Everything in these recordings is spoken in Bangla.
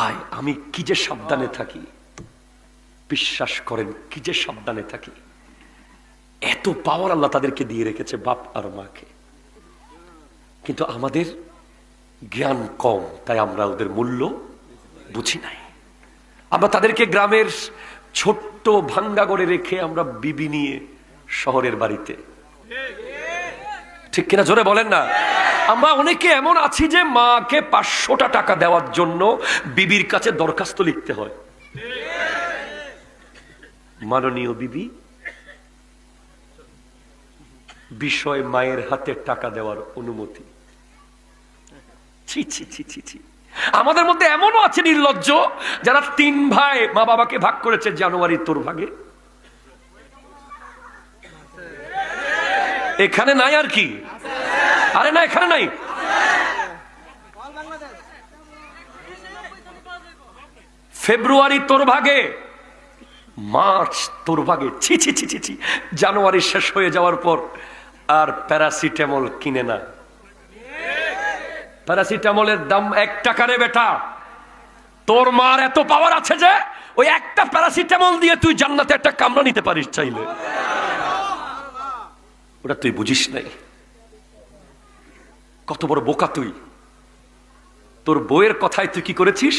ভাই আমি কি যে সাবধানে থাকি, বিশ্বাস করেন কি যে সাবধানে থাকি। এত পাওয়ার আল্লাহ তাদেরকে দিয়ে রেখেছে, বাপ আর মাকে, কিন্তু আমাদের জ্ঞান কম, তাই আমরা ওদের মূল্য বুঝি নাই। আমরা তাদেরকে গ্রামের ছোট্ট ভাঙ্গা করে রেখে আমরা বিবি নিয়ে শহরের বাড়িতে, ঠিক কিনা জোরে বলেন না? আমরা অনেকে এমন আছি যে মাকে 500টা টাকা দেওয়ার জন্য বিবির কাছে দরখাস্ত লিখতে হয়, মাননীয় বিবি বিষয় মায়ের হাতে টাকা দেওয়ার অনুমতি। ছি ছি ছি ছি ছি। আমাদের মধ্যে এমনও আছে নির্লজ্জ যারা 3 ভাই মা বাবাকে ভাগ করেছে, জানুয়ারি তোর ভাগে। এখানে নাই আর কি? আরে না, এখানে নাই। ফেব্রুয়ারি তোর ভাগে, মার্চ তোর ভাগে। ছি ছি ছি ছি ছি। জানুয়ারি শেষ হয়ে যাওয়ার পর আর প্যারাসিটামল কিনে না। প্যারাসিটামলের দাম 1 টাকা রে বেটা। তোর মার এত পাওয়ার আছে যে ওই একটা প্যারাসিটামল দিয়ে তুই জান্নাতে একটা কামরা নিতে পারিস চাইলে। ওটা তুই বুঝিস নাই। কত বড় বোকা তুই। তোর বউয়ের কথায় তুই কি করেছিস?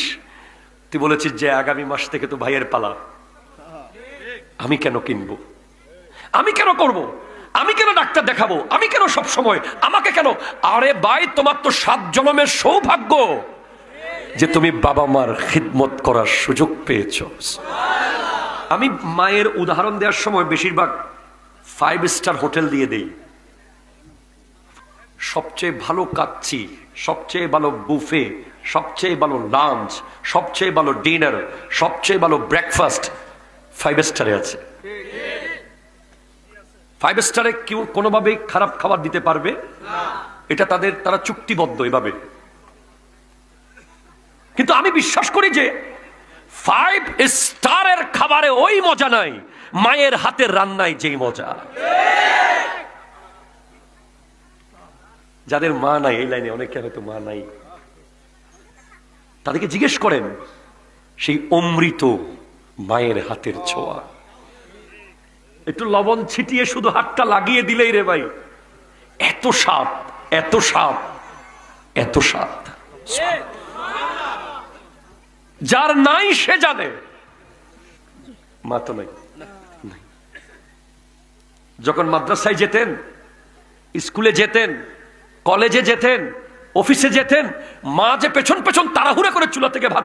তুই বলেছিস যে আগামী মাস থেকে তো ভাইয়ের পালা, আমি কেন কিনবো, আমি কেন করব, আমি কেন ডাক্তার দেখাবো, আমি কেন সব সময়, আমাকে কেন? আরে ভাই, তোমার তো 7 জন্মের সৌভাগ্য যে তুমি বাবা মার খিদমত করার সুযোগ পেয়েছ। আমি মায়ের উদাহরণ দেওয়ার সময় বেশিরভাগ 5 স্টার হোটেল দিয়ে দেই। সবচেয়ে ভালো কাচ্চি, সবচেয়ে ভালো বুফে, সবচেয়ে ভালো লাঞ্চ, সবচেয়ে ভালো ডিনার, সবচেয়ে ভালো ব্রেকফাস্ট 5 স্টারে আছে। 5 স্টারে কেউ কোনোভাবেই খারাপ খাবার দিতে পারবে না, এটা তারা চুক্তিবদ্ধ এভাবে। কিন্তু আমি বিশ্বাস করি যে 5 স্টারের খাবারে ওই মজা নাই মায়ের হাতের রান্নায় যেই মজা। যাদের মা নাই, এই লাইনে অনেকে হয়তো মা নাই, তাদেরকে জিজ্ঞেস করেন সেই অমৃত মায়ের হাতের ছোঁয়া। একটু লবণ ছিটিয়ে শুধু হাতটা লাগিয়ে দিলেই রে ভাই, এত স্বাদ, এত স্বাদ, এত স্বাদ। যার নাই সে জানে, মা তো নাই। যখন মাদ্রাসায় যেতেন, স্কুলে যেতেন, কলেজে যেতেন, অফিসে যেতেন, মা যে পেছন পেছন তাড়াহুড়া করে চুলা থেকে ভাত